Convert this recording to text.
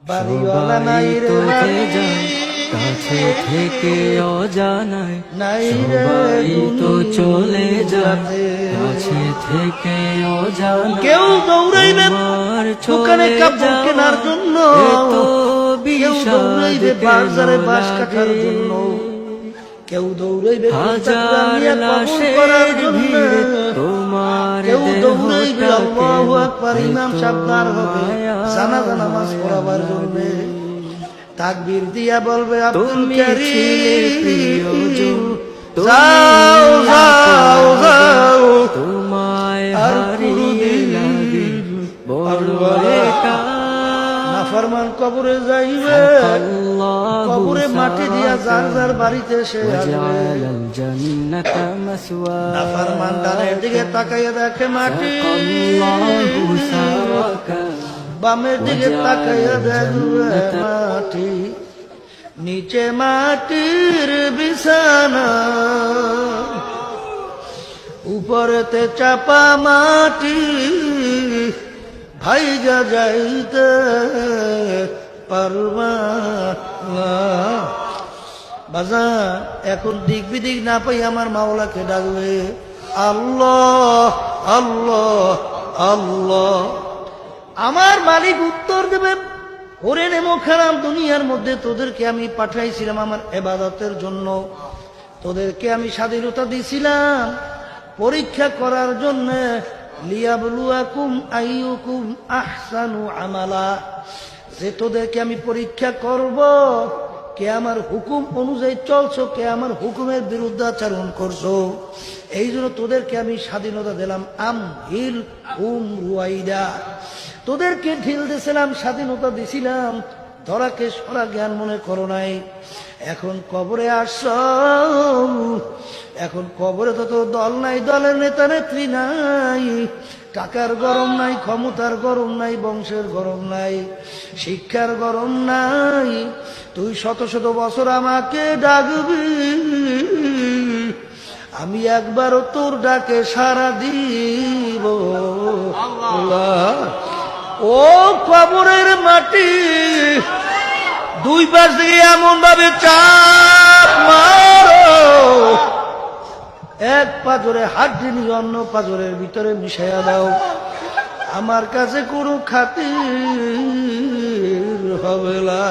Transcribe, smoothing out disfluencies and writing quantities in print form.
বাড়িওয়ালা নাই রে তোকে যায় কাছে থেকে অজানায়, নাই রে সবাই তো চলে যায় দুনিয়াতে। কাছে থেকে অজানায়। কেউ দৌড়াইবে তোমার দোকানে চলে কাপড় কেনার যাওয়া জন্য, এত কেউ বিষাদ দৌড়াইবে বাজারে কেন বাঁশ কাটার লাগে? জন্য, কেউ দৌড়াইবে হাজার কবুল করার লাশের জন্য, ভিড় তোমার কেউ দৌড়াইবে দেহটাকে আল্লাহু আকবার ইমাম সাবধান হবে জানাজা নামাজ পড়াবার জন্য, তাকবীর দিয়া বলবে আব্দুল তুমি ছিলে প্রিয়জন, কারীম যাও যাও যাও তোমায় আর হারিয়ে লাগে বড় একা। নাফরমান কবরে যাইবে, কবরে মাটি দিয়া যার যার বাড়িতে সে আসবে। নাফরমান ডানের দিকে তাকাইয়া দেখে মাটি, বামের দিকে তাকাইয়া দেখবে মাটি, নিচে মাটির বিছানা, উপরেতে চাপা মাটি, ভাইগা যাইতে পারবা না। বাজা এখন দিক বিদিক না পাই আমার মাওলাকে ডাকবে আল্লাহ আল্লাহ আল্লাহ। আমার মালিক উত্তর দেবেন, ওরে নেমোখারাম, দুনিয়ার মধ্যে তোদেরকে আমি পাঠাইছিলাম আমার ইবাদতের জন্য, তোদেরকে আমি স্বাধীনতা দিছিলাম পরীক্ষা করার জন্য, লিয়াবলুয়াকুম আইয়ুকুম আহসানু আমালা, যে তোদেরকে আমি পরীক্ষা করব কে আমার হুকুম অনুযায়ী চলছো, কে আমার হুকুমের বিরুদ্ধে আচরণ করছো। এই জন্য তোদেরকে আমি স্বাধীনতা দিলাম। হিল রুয়াইদা, তোদেরকে ঢিল দিছিলাম, স্বাধীনতা দিছিলাম, ধরাকে সরা জ্ঞান মনে করো নাই। এখন কবরে আস, এখন কবরে তো তোর দল নাই, দলের নেতা নেত্রী নাই, টাকার গরম নাই, ক্ষমতার গরম নাই, বংশের গরম নাই, শিক্ষার গরম নাই। তুই শত শত বছর আমাকে ডাকবি, আমি একবারও তোর ডাকে সাড়া দিব। ও কবরের মাটি, দুই পাশ থেকে এমন ভাবে চাপ মারো, এক পাজরে হাড্ডি নিয়ে অন্য পাজরের ভিতরে মিশাইয়া দাও। আমার কাছে কোনো খাতির হবে না।